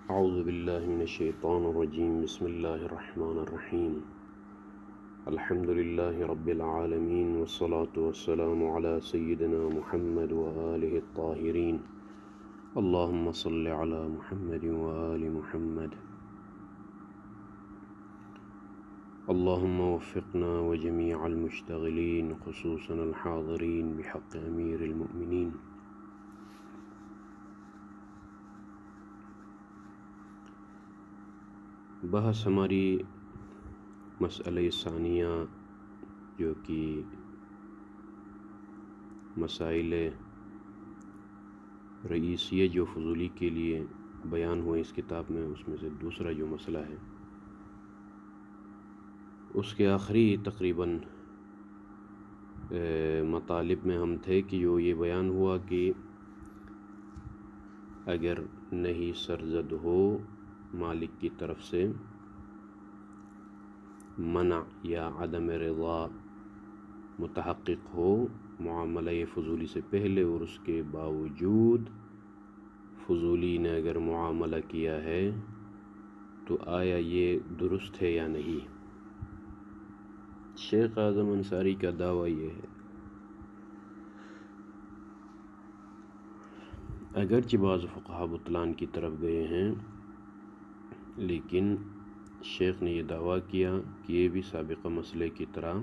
اعوذ باللہ من الشیطان الرجیم بسم اللہ الرحمن الرحیم الحمد للہ رب العالمین والصلاة والسلام علی سیدنا محمد وآلہ الطاہرین اللہم صل علی محمد وآل محمد اللہم وفقنا وجمیع المشتغلین خصوصا الحاضرین بحق امیر المؤمنین۔ بحث ہماری مسئلہ ثانیہ جو کہ مسائل رئیسیہ جو فضولی کے لیے بیان ہوئے اس کتاب میں، اس میں سے دوسرا جو مسئلہ ہے اس کے آخری تقریباً مطالب میں ہم تھے کہ جو یہ بیان ہوا کہ اگر نہیں سرزد ہو مالک کی طرف سے منع یا عدم رضا متحقق ہو معاملہ فضولی سے پہلے اور اس کے باوجود فضولی نے اگر معاملہ کیا ہے تو آیا یہ درست ہے یا نہیں؟ شیخ اعظم انصاری کا دعویٰ یہ ہے، اگرچہ بعض فقہا بطلان کی طرف گئے ہیں لیکن شیخ نے یہ دعویٰ کیا کہ یہ بھی سابقہ مسئلے کی طرح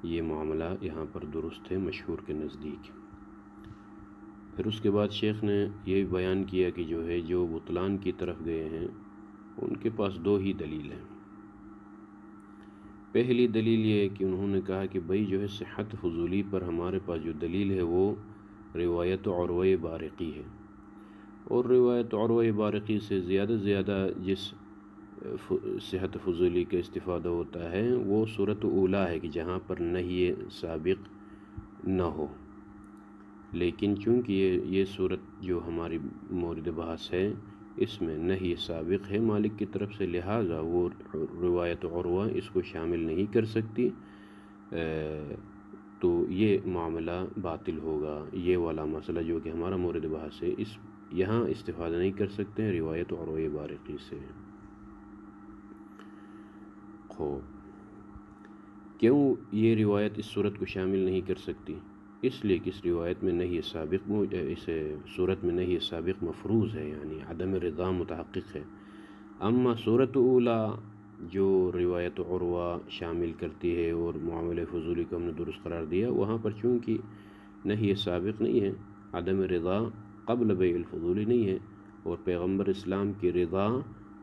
یہ معاملہ یہاں پر درست ہے مشہور کے نزدیک۔ پھر اس کے بعد شیخ نے یہ بیان کیا کہ جو ہے جو بطلان کی طرف گئے ہیں ان کے پاس دو ہی دلیل ہیں۔ پہلی دلیل یہ ہے کہ انہوں نے کہا کہ بھئی جو ہے صحت فضولی پر ہمارے پاس جو دلیل ہے وہ روایت عروہ بارقی ہے، اور روایت عروہ بارقی سے زیادہ جس صحت فضولی کا استفادہ ہوتا ہے وہ صورت اولیٰ ہے کہ جہاں پر نہی سابق نہ ہو، لیکن چونکہ یہ صورت جو ہماری مورد بحث ہے اس میں نہی سابق ہے مالک کی طرف سے، لہٰذا وہ روایت عروہ اس کو شامل نہیں کر سکتی، تو یہ معاملہ باطل ہوگا۔ یہ والا مسئلہ جو کہ ہمارا مورد بحث ہے اس یہاں استفادہ نہیں کر سکتے ہیں روایت عروہ بارقی سے۔ کیوں یہ روایت اس صورت کو شامل نہیں کر سکتی؟ اس لیے کہ اس روایت میں نہی سابق اس صورت میں نہی سابق مفروض ہے، یعنی عدم رضا متحقق ہے۔ اما صورت اولیٰ جو روایت عروہ شامل کرتی ہے اور معاملہ فضولی کو ہم نے درست قرار دیا، وہاں پر چونکہ نہی سابق نہیں ہے، عدم رضا قبل بیع الفضولی نہیں ہے، اور پیغمبر اسلام کی رضا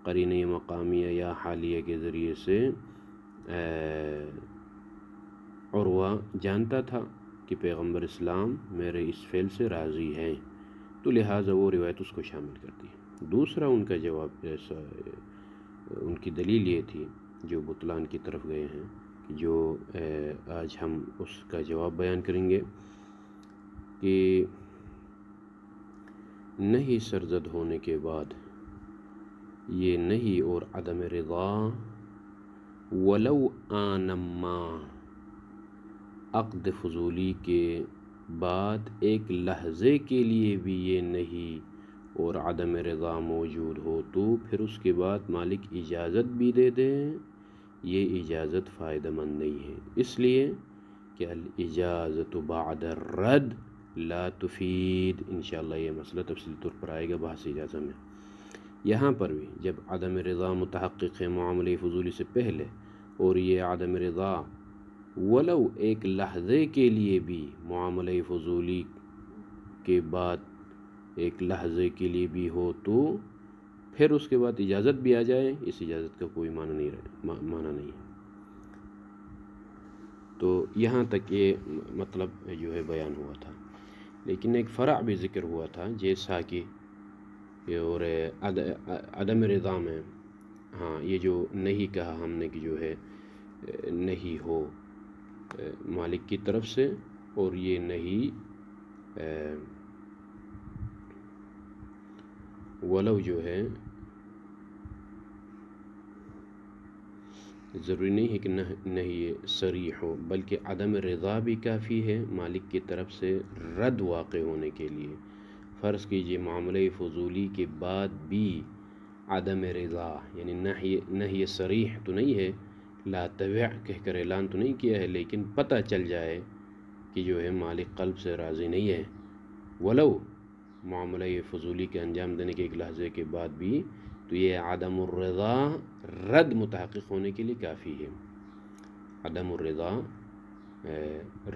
قرینہ مقامیہ یا حالیہ کے ذریعے سے عروہ جانتا تھا کہ پیغمبر اسلام میرے اس فعل سے راضی ہیں، تو لہٰذا وہ روایت اس کو شامل کرتی ہے۔ دوسرا ان کا جواب ان کی دلیل یہ تھی جو بطلان کی طرف گئے ہیں کہ جو آج ہم اس کا جواب بیان کریں گے کہ نہیں سرزد ہونے کے بعد یہ نہیں اور عدم رضا ولو آنما عقد فضولی کے بعد ایک لحظے کے لیے بھی یہ نہیں اور عدم رضا موجود ہو تو پھر اس کے بعد مالک اجازت بھی دے دے، یہ اجازت فائدہ مند نہیں ہے، اس لیے کہ الاجازت بعد الرد لا تفید۔ انشاءاللہ یہ مسئلہ تفصیل طور پر آئے گا بحث اجازہ میں۔ یہاں پر بھی جب عدم رضا متحقق ہے معاملہ فضولی سے پہلے، اور یہ عدم رضا ولو ایک لحظے کے لیے بھی معاملہ فضولی کے بعد ایک لحظے کے لیے بھی ہو تو پھر اس کے بعد اجازت بھی آ جائے، اس اجازت کا کوئی معنی نہیں ہے۔ تو یہاں تک یہ مطلب جو ہے بیان ہوا تھا، لیکن ایک فرع بھی ذکر ہوا تھا جیسا کہ اور عدم رضا میں ہاں یہ جو نہیں کہا ہم نے کہ جو ہے نہیں ہو مالک کی طرف سے، اور یہ نہیں ولو جو ہے ضروری نہیں ہے کہ نہیں صریح ہو، بلکہ عدم رضا بھی کافی ہے مالک کی طرف سے رد واقع ہونے کے لیے۔ فرض کیجئے معاملہ فضولی کے بعد بھی عدم رضا، یعنی نہی صریح تو نہیں ہے، لا تبع کہہ کر اعلان تو نہیں کیا ہے، لیکن پتہ چل جائے کہ جو ہے مالک قلب سے راضی نہیں ہے، ولو معاملہ فضولی کے انجام دینے کے ایک لحظے کے بعد بھی، تو یہ عدم الرضا رد متحقق ہونے کے لیے کافی ہے۔ عدم الرضا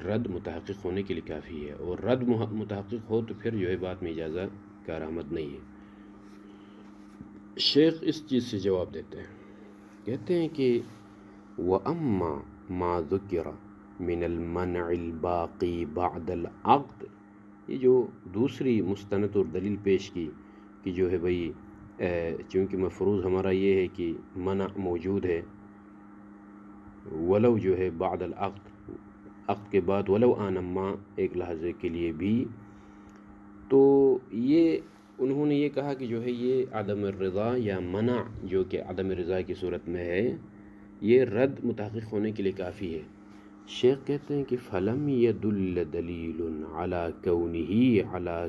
رد متحقق ہونے کے لیے کافی ہے، اور رد متحقق ہو تو پھر جو ہے بات میں اجازت کارآمد نہیں ہے۔ شیخ اس چیز سے جواب دیتے ہیں، کہتے ہیں کہ وَأَمَّا مَا ذُكِرَ مِنَ الْمَنْعِ الْبَاقِي بَعْدَ الْعَقْدِ، یہ جو دوسری مستند اور دلیل پیش کی کہ جو ہے بھئی چونکہ مفروض ہمارا یہ ہے کہ منع موجود ہے، ولو جو ہے بعد العقد، عقد کے بعد ولو آنما ایک لحظے کے لیے بھی، تو یہ انہوں نے یہ کہا کہ جو ہے یہ عدم الرضا یا منع جو کہ عدم رضا کی صورت میں ہے، یہ رد متحقق ہونے کے لیے کافی ہے۔ شیخ کہتے ہیں کہ فَلَمْ يَدُلَّ دَلِيلٌ عَلَى كَوْنِهِ عَلَى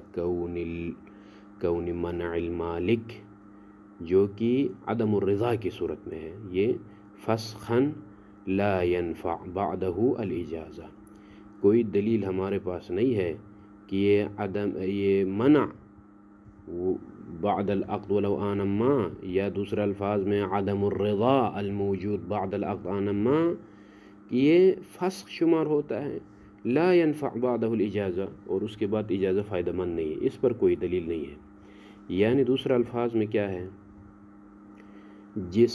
كَوْنِ مَنْعِ الْمَالِكِ، جو کہ عدم الرضا کی صورت میں ہے، یہ فسخاً لا ينفع بعدہ الاجازہ، کوئی دلیل ہمارے پاس نہیں ہے کہ یہ منع بعد العقد ولو آنما، یا دوسرے الفاظ میں عدم الرضا الموجود بعد العقد آنما، کہ یہ فسخ شمار ہوتا ہے، لا ينفع بعدہ الاجازہ، اور اس کے بعد اجازہ فائدہ مند نہیں ہے، اس پر کوئی دلیل نہیں ہے۔ یعنی دوسرے الفاظ میں کیا ہے، جس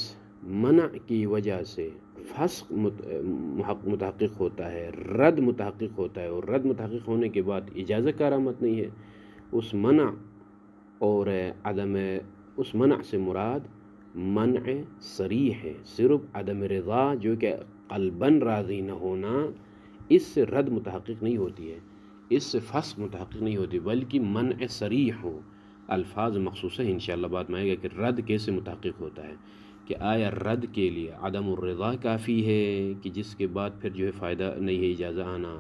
منع کی وجہ سے فسق متحقق ہوتا ہے، رد متحقق ہوتا ہے، اور رد متحقق ہونے کے بعد اجازت کارآمد نہیں ہے، اس منع اور اس منع سے مراد منع صریح ہے، صرف عدم رضا جو کہ قلباً راضی نہ ہونا، اس سے رد متحقق نہیں ہوتی ہے، اس سے فسق متحقق نہیں ہوتی، بلکہ منع صریح ہو۔ الفاظ مخصوص ہے، انشاءاللہ بعد میں آئے گا کہ رد کیسے متحقق ہوتا ہے، کہ آیا رد کے لیے عدم الرضا کافی ہے کہ جس کے بعد پھر جو ہے فائدہ نہیں ہے اجازہ آنا،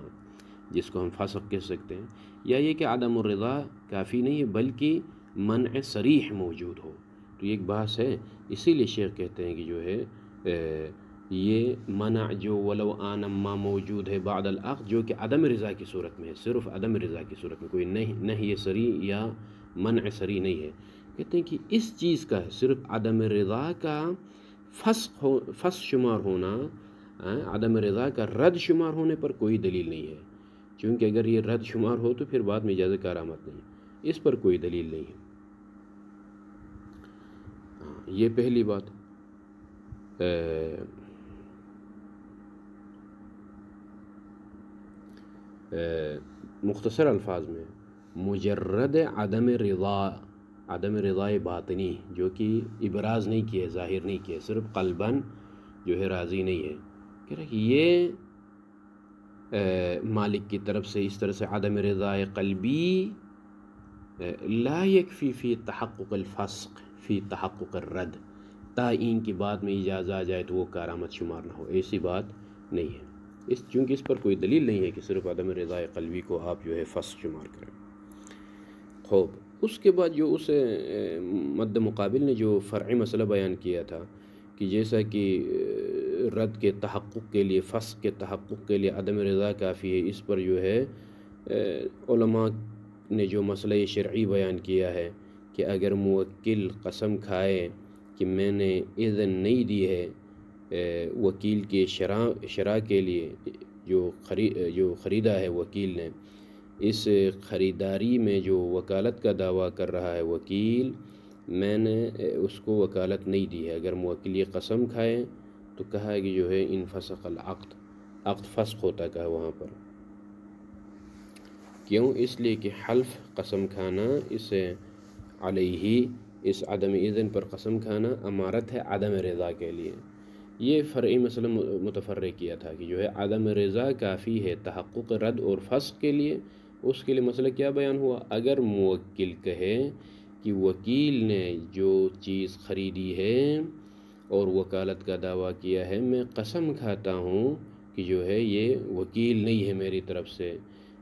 جس کو ہم فسق کہہ سکتے ہیں، یا یہ کہ عدم الرضا کافی نہیں ہے بلکہ منع صریح موجود ہو، تو یہ ایک بحث ہے۔ اسی لیے شیخ کہتے ہیں کہ جو ہے یہ منع جو ولو آنما موجود ہے بعد العقد، جو کہ عدم رضا کی صورت میں ہے، صرف عدم رضا کی صورت میں، کوئی نہی صریح یا منع صریح نہیں ہے، کہتے ہیں کہ اس چیز کا صرف عدم رضا کا فسق شمار ہونا، عدم رضا کا رد شمار ہونے پر کوئی دلیل نہیں ہے، چونکہ اگر یہ رد شمار ہو تو پھر بعد میں اجازت کارآمد نہیں، اس پر کوئی دلیل نہیں ہے۔ یہ پہلی بات۔ مختصر الفاظ میں مجرد عدم رضا باطنی، جو کہ ابراز نہیں کیا، ظاہر نہیں کیا، صرف قلباً جو ہے راضی نہیں ہے، کہ یہ مالک کی طرف سے اس طرح سے عدم رضا قلبی لا یکفی فی تحقق الفسق فی تحقق الرد، تعین کی بات میں اجازت آ جائے تو وہ کارآمد شمار نہ ہو، ایسی بات نہیں ہے، چونکہ اس پر کوئی دلیل نہیں ہے کہ صرف عدم رضا قلبی کو آپ جو ہے فسق شمار کریں۔ خوب، اس کے بعد جو اس مد مقابل نے جو فرعی مسئلہ بیان کیا تھا کہ جیسا کہ رد کے تحقق کے لیے، فسق کے تحقق کے لیے عدم رضا کافی ہے، اس پر جو ہے علماء نے جو مسئلہ شرعی بیان کیا ہے کہ اگر موکل قسم کھائے کہ میں نے اذن نہیں دی ہے وکیل کے شرع کے لیے، جو خریدا ہے وکیل نے، اس خریداری میں جو وکالت کا دعویٰ کر رہا ہے وکیل، میں نے اس کو وکالت نہیں دی ہے، اگر موکل یہ قسم کھائے تو کہا کہ جو ہے انفسخ العقد، عقد فسخ ہوتا کہا وہاں پر، کیوں؟ اس لیے کہ حلف قسم کھانا اس علیہ، اس عدم اذن پر قسم کھانا امارت ہے عدم رضا کے لیے۔ یہ فرعی مسئلہ متفرع کیا تھا کہ جو ہے عدم رضا کافی ہے تحقق رد اور فسق کے لیے، اس کے لیے مسئلہ کیا بیان ہوا، اگر موکل کہے کہ وکیل نے جو چیز خریدی ہے اور وکالت کا دعویٰ کیا ہے، میں قسم کھاتا ہوں کہ جو ہے یہ وکیل نہیں ہے،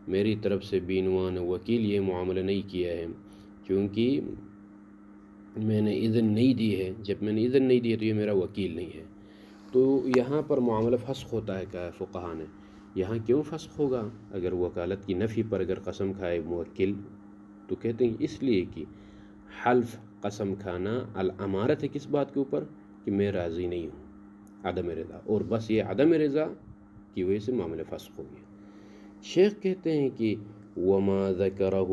میری طرف سے بینوان وکیل یہ معاملہ نہیں کیا ہے، چونکہ میں نے اذن نہیں دی ہے، جب میں نے اذن نہیں دی ہے تو یہ میرا وکیل نہیں ہے۔ تو یہاں پر معاملہ فسخ ہوتا ہے، کہا ہے فقہا نے۔ یہاں کیوں فسخ ہوگا اگر وکالت کی نفی پر اگر قسم کھائے موکل؟ تو کہتے ہیں اس لیے کہ حلف قسم کھانا الامارت ہے کس بات کے اوپر کہ میں راضی نہیں ہوں، عدم رضا، اور بس یہ عدم رضا کی وجہ سے معاملہ فسخ ہو گیا۔ شیخ کہتے ہیں کہ وما ذکرہ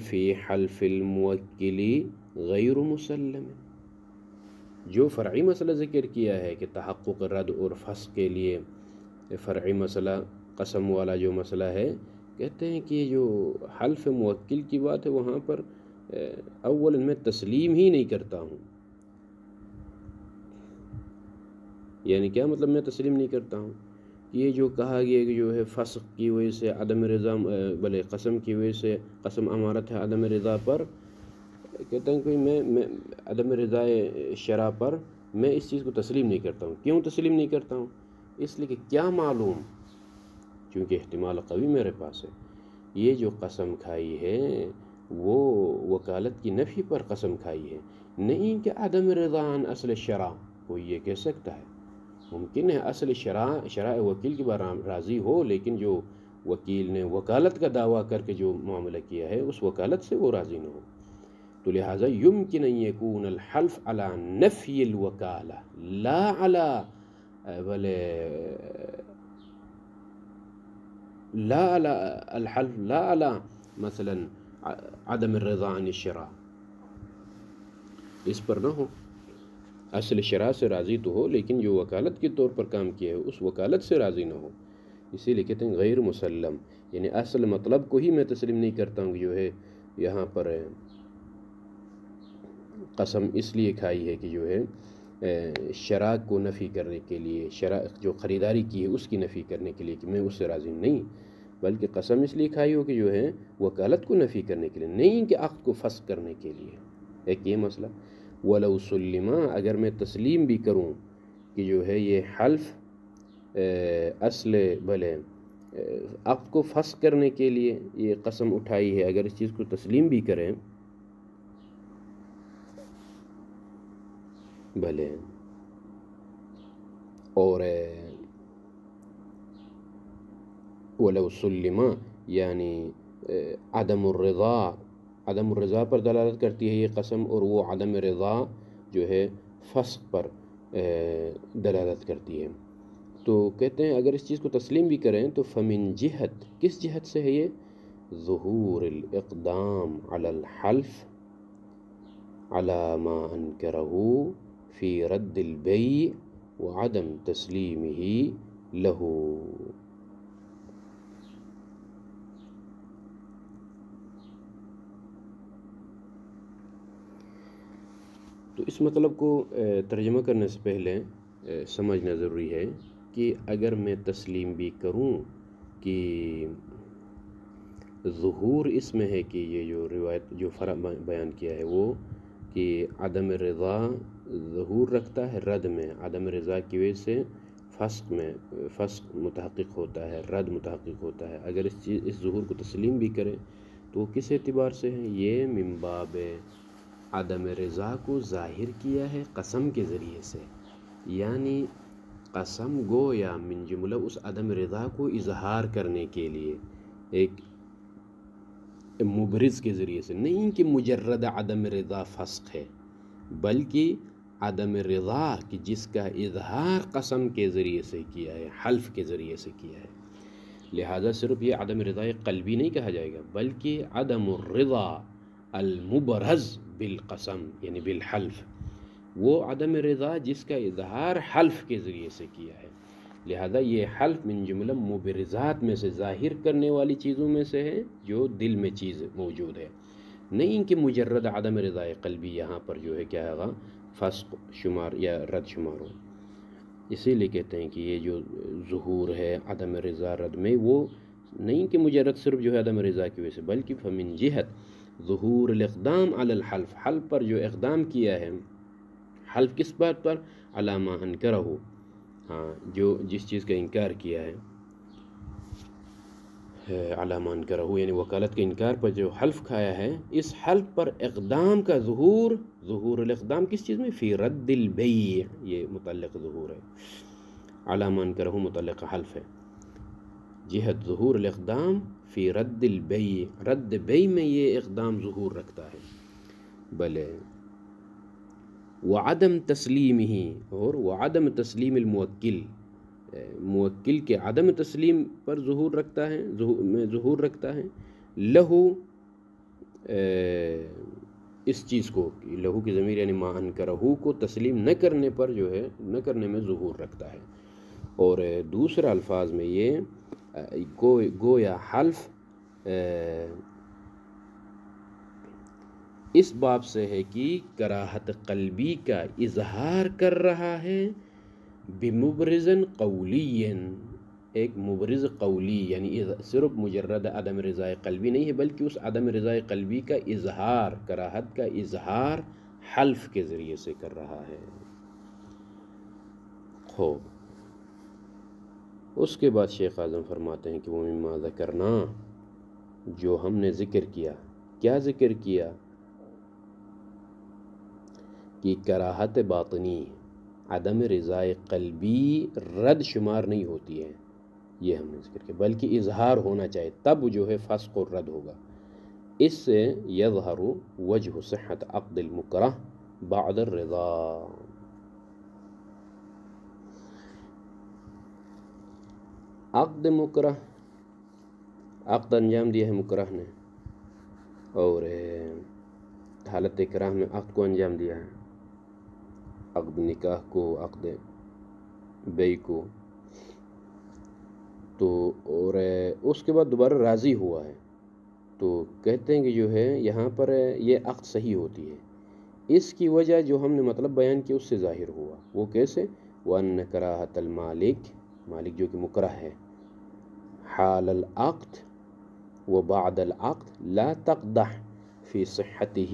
فی حلف الموکل غیر مسلم، جو فرعی مسئلہ ذکر کیا ہے کہ تحقق رد اور فسخ کے لیے فرعی مسئلہ قسم والا جو مسئلہ ہے، کہتے ہیں کہ جو حلف موکل کی بات ہے وہاں پر اولا میں تسلیم ہی نہیں کرتا ہوں۔ یعنی کیا مطلب میں تسلیم نہیں کرتا ہوں؟ یہ جو کہا گیا کہ جو ہے فسخ کی وجہ سے عدم رضا، بلے قسم کی وجہ سے قسم امارت ہے عدم رضا پر، کہتے ہیں کہ میں عدم رضا شرع پر میں اس چیز کو تسلیم نہیں کرتا ہوں۔ کیوں تسلیم نہیں کرتا ہوں؟ اس لیے کہ کیا معلوم، چونکہ احتمال قوی میرے پاس ہے، یہ جو قسم کھائی ہے وہ وکالت کی نفی پر قسم کھائی ہے، نہیں کہ عدم رضا عن اصل شرع۔ کوئی یہ کہہ سکتا ہے، ممکن ہے اصل شرع وکیل کی بار راضی ہو، لیکن جو وکیل نے وکالت کا دعویٰ کر کے جو معاملہ کیا ہے اس وکالت سے وہ راضی نہ ہو۔ تو لہٰذا یمکن ان یکون الحلف علی نفی الوکالہ لا علی الحلف لا علی مثلا عدم الرضا عن الشرع، اس پر نہ ہو، اصل شرع سے راضی تو ہو لیکن جو وکالت کے طور پر کام کیا ہے اس وکالت سے راضی نہ ہو۔ اسی لیے کہتے ہیں غیر مسلم، یعنی اصل مطلب کو ہی میں تسلیم نہیں کرتا ہوں کہ جو ہے یہاں پر قسم اس لیے کھائی ہے کہ جو ہے شرع کو نفی کرنے کے لیے، شرع جو خریداری کی ہے اس کی نفی کرنے کے لیے کہ میں اس سے راضی نہیں، بلکہ قسم اس لیے کھائی ہو کہ جو ہے وکالت کو نفی کرنے کے لیے، نہیں کہ عقد کو فسخ کرنے کے لیے۔ ایک یہ مسئلہ۔ وَلَوْ سُلِّمَا، اگر میں تسلیم بھی کروں کہ جو ہے یہ حلف اصل بلے عقد کو فسخ کرنے کے لیے یہ قسم اٹھائی ہے، اگر اس چیز کو تسلیم بھی کریں بھلے، اور وَلَوْ سُلِّمَا یعنی عدم الرضا پر دلالت کرتی ہے یہ قسم، اور وہ عدم رضا جو ہے فسق پر دلالت کرتی ہے۔ تو کہتے ہیں اگر اس چیز کو تسلیم بھی کریں تو فمن جہت، کس جہت سے ہے یہ؟ ظہور الاقدام علی الحلف علی ما انکرہ فی رد البیع وعدم تسلیمہ لہو۔ تو اس مطلب کو ترجمہ کرنے سے پہلے سمجھنا ضروری ہے کہ اگر میں تسلیم بھی کروں کہ ظہور اس میں ہے کہ یہ جو روایت جو فرع بیان کیا ہے وہ کہ عدم رضا ظہور رکھتا ہے رد میں، عدم رضا کی وجہ سے فسق متحقق ہوتا ہے، رد متحقق ہوتا ہے، اگر اس ظہور کو تسلیم بھی کریں تو کس اعتبار سے ہے؟ یہ من باب عدم رضا کو ظاہر کیا ہے قسم کے ذریعے سے، یعنی قسم گو یا من جملہ اس عدم رضا کو اظہار کرنے کے لیے ایک مبرز کے ذریعے سے، نہیں کہ مجرد عدم رضا فسق ہے، بلکہ عدم رضا کہ جس کا اظہار قسم کے ذریعے سے کیا ہے، حلف کے ذریعے سے کیا ہے۔ لہذا صرف یہ عدم رضا قلبی نہیں کہا جائے گا، بلکہ عدم الرضا المبرز بالقسم یعنی بالحلف، وہ عدم رضا جس کا اظہار حلف کے ذریعے سے کیا ہے۔ لہذا یہ حلف من جملہ مبرزات میں سے، ظاہر کرنے والی چیزوں میں سے ہے جو دل میں چیز موجود ہے، نہیں کہ مجرد عدم رضا قلبی یہاں پر جو ہے کیا ہوگا فسق شمار یا رد شمار ہو۔ اسی لیے کہتے ہیں کہ یہ جو ظہور ہے عدم رضا رد میں، وہ نہیں کہ مجرد صرف جو ہے عدم رضا کی وجہ سے، بلکہ فمن جہت ظہور الاقدام علی الحلف، حلف پر جو اقدام کیا ہے، حلف کس بات پر؟ علی ما انکرہ، ہاں جو جس چیز کا انکار کیا ہے، علی ما انکرہ، یعنی وکالت کے انکار پر جو حلف کھایا ہے، اس حلف پر اقدام کا ظہور الاقدام کس چیز میں؟ فی رد البیع، یہ متعلق ظہور ہے، علی ما انکرہ متعلق حلف ہے، جہت ظہور الاقدام فی رد البیع، رد بیع میں یہ اقدام ظہور رکھتا ہے، بلے وعدم تسلیمہ، اور وعدم تسلیم الموکل، موکل کے عدم تسلیم پر ظہور رکھتا ہے، لہو اس چیز کو، لہو کی ضمیر یعنی ما انکرہ کو تسلیم نہ کرنے پر جو ہے، نہ کرنے میں ظہور رکھتا ہے۔ اور دوسرا الفاظ میں یہ گویا حلف اس باب سے ہے کہ کراہت قلبی کا اظہار کر رہا ہے بمبرزن قولی، ایک مبرز قولی، یعنی صرف مجرد عدم رضا قلبی نہیں ہے، بلکہ اس عدم رضا قلبی کا اظہار، کراہت کا اظہار حلف کے ذریعے سے کر رہا ہے۔ خوب، اس کے بعد شیخ اعظم فرماتے ہیں کہ وہ مما ذکرنا، جو ہم نے ذکر کیا، کیا ذکر کیا؟ کہ کراہت باطنی، عدم رضا قلبی رد شمار نہیں ہوتی ہے، یہ ہم نے ذکر کیا، بلکہ اظہار ہونا چاہیے، تب جو ہے فسق و رد ہوگا۔ اس سے یظہر وجہ صحت عقد المکرہ بعد الرضا، عقد مکرہ، عقد انجام دیا ہے مکرہ نے، اور حالت اکراہ میں عقد کو انجام دیا ہے، عقد نکاح کو، عقد بیع کو، تو اور اس کے بعد دوبارہ راضی ہوا ہے، تو کہتے ہیں کہ جو ہے یہاں پر یہ عقد صحیح ہوتی ہے، اس کی وجہ جو ہم نے مطلب بیان کیا اس سے ظاہر ہوا، وہ کیسے؟ وَأَنَّ كَرَاهَةَ الْمَالِكِ، مالک جو کہ مکرہ ہے، حال العقد وبعد العقد لا تقدح فی صحته،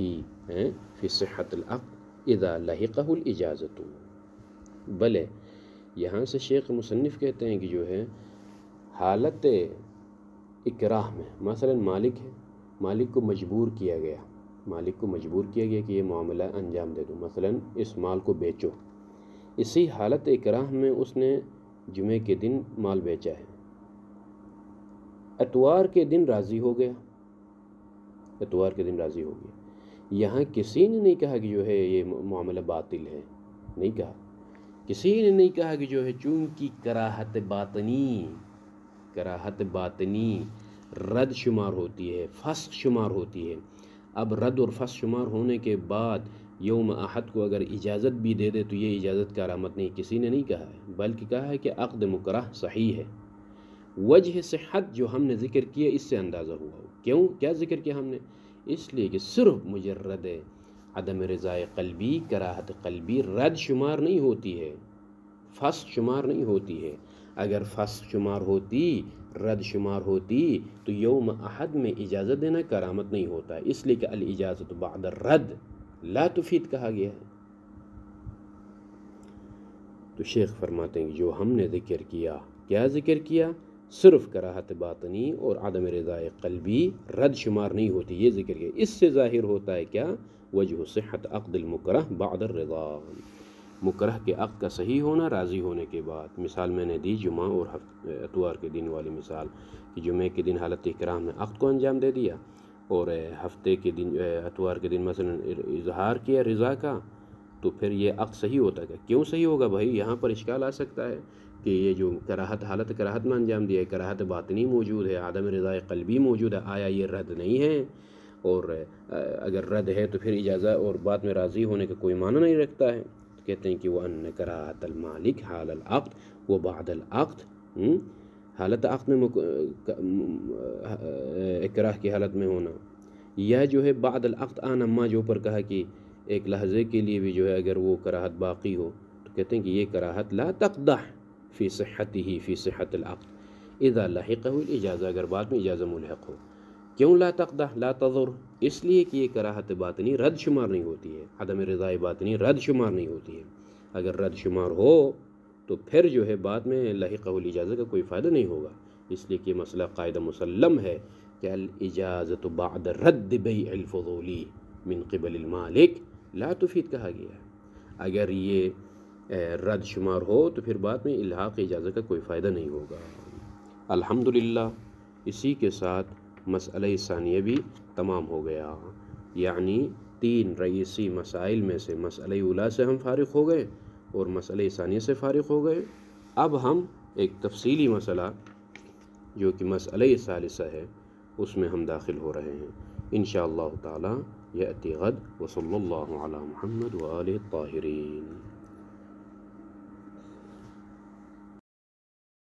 فی صحت العقد اذا لحقہ الاجازت، بلے یہاں سے شیخ مصنف کہتے ہیں کہ جو ہے حالت اکراہ میں، مثلا مالک ہے، مالک کو مجبور کیا گیا، کہ یہ معاملہ انجام دے دو، مثلا اس مال کو بیچو، اسی حالت اکراہ میں اس نے جمعے کے دن مال بیچا ہے، اتوار کے دن راضی ہو گیا، یہاں کسی نے نہیں کہا کہ جو ہے یہ معاملہ باطل ہے، نہیں کہا، کسی نے نہیں کہا کہ جو ہے چونکہ کراہت باطنی رد شمار ہوتی ہے، فسق شمار ہوتی ہے، اب رد اور فسق شمار ہونے کے بعد یوم احد کو اگر اجازت بھی دے دے تو یہ اجازت کا علامت نہیں، کسی نے نہیں کہا ہے، بلکہ کہا ہے کہ عقد مکرہ صحیح ہے۔ وجہ صحت جو ہم نے ذکر کیا اس سے اندازہ ہوا، کیا ذکر کیا ہم نے؟ اس لیے کہ صرف مجرد عدم رضا قلبی، کراہت قلبی رد شمار نہیں ہوتی ہے، فسق شمار نہیں ہوتی ہے، اگر فسق شمار ہوتی، رد شمار ہوتی تو یوم احد میں اجازت دینا کرامت نہیں ہوتا ہے، اس لیے کہ الاجازت بعد الرد لا تفید کہا گیا ہے۔ تو شیخ فرماتے ہیں کہ جو ہم نے ذکر کیا، کیا ذکر کیا؟ صرف کراہت باطنی اور عدم رضا قلبی رد شمار نہیں ہوتی، یہ ذکر کیا، اس سے ظاہر ہوتا ہے کیا؟ وجہ صحت عقد المکرہ بعد الرضا، مکرہ کے عقد کا صحیح ہونا راضی ہونے کے بعد۔ مثال میں نے دی جمعہ اور اتوار کے دن والی مثال، کہ جمعے کے دن حالت اکراہ میں عقد کو انجام دے دیا، اور ہفتے کے دن، اتوار کے دن مثلا اظہار کیا رضا کا، تو پھر یہ عقد صحیح ہوتا ہے۔ کیوں صحیح ہوگا بھائی؟ یہاں پر اشکال آ سکتا ہے کہ یہ جو حالت کراہت میں انجام دیا ہے، کراہت باطنی موجود ہے، عدم رضا قلبی موجود ہے، آیا یہ رد نہیں ہے؟ اور اگر رد ہے تو پھر اجازت اور بعد میں راضی ہونے کا کوئی معنی نہیں رکھتا ہے۔ کہتے ہیں کہ وَأَنَّ كَرَاهَةَ الْمَالِكِ حَالَ الْعَقْدِ وَبَعْدَ الْعَقْدِ، حالت عقد میں اکراہ کی حالت میں ہونا، یا جو ہے بعد العقد آنا، ما جو پر کہا کہ ایک لحظے کے لیے بھی جو ہے اگر وہ کراہت باقی ہو، تو کہتے ہیں کہ یہ کراہت لا تقدح فی صحته، فی صحت العقد اذا لحقہ الاجازہ، اگر بعد میں اجازہ ملحق ہو۔ کیوں لا تقدح، لا تضر؟ اس لیے کہ یہ کراہت باطنی رد شمار نہیں ہوتی ہے، عدم رضا باطنی رد شمار نہیں ہوتی ہے، اگر رد شمار ہو تو پھر جو ہے بعد میں لحقہ الاجازہ کا کوئی فائدہ نہیں ہوگا، اس لیے کہ مسئلہ قاعدہ مسلم ہے کہ الاجازت بعد رد بیع الفضولی من قبل المالک لا تفید کہا گیا ہے۔ اگر یہ رد شمار ہو تو پھر بعد میں الحاق اجازت کا کوئی فائدہ نہیں ہوگا۔ الحمدللہ اسی کے ساتھ مسئلہ ثانیہ بھی تمام ہو گیا، یعنی 3 رئیسی مسائل میں سے مسئلہ اولیٰ سے ہم فارغ ہو گئے اور مسئلہ ثانیہ سے فارغ ہو گئے۔ اب ہم ایک تفصیلی مسئلہ جو کہ مسئلہ ثالثہ ہے اس میں ہم داخل ہو رہے ہیں انشاءاللہ تعالی یأتی غد، وصلی اللہ علی محمد وآلہ الطاہرین۔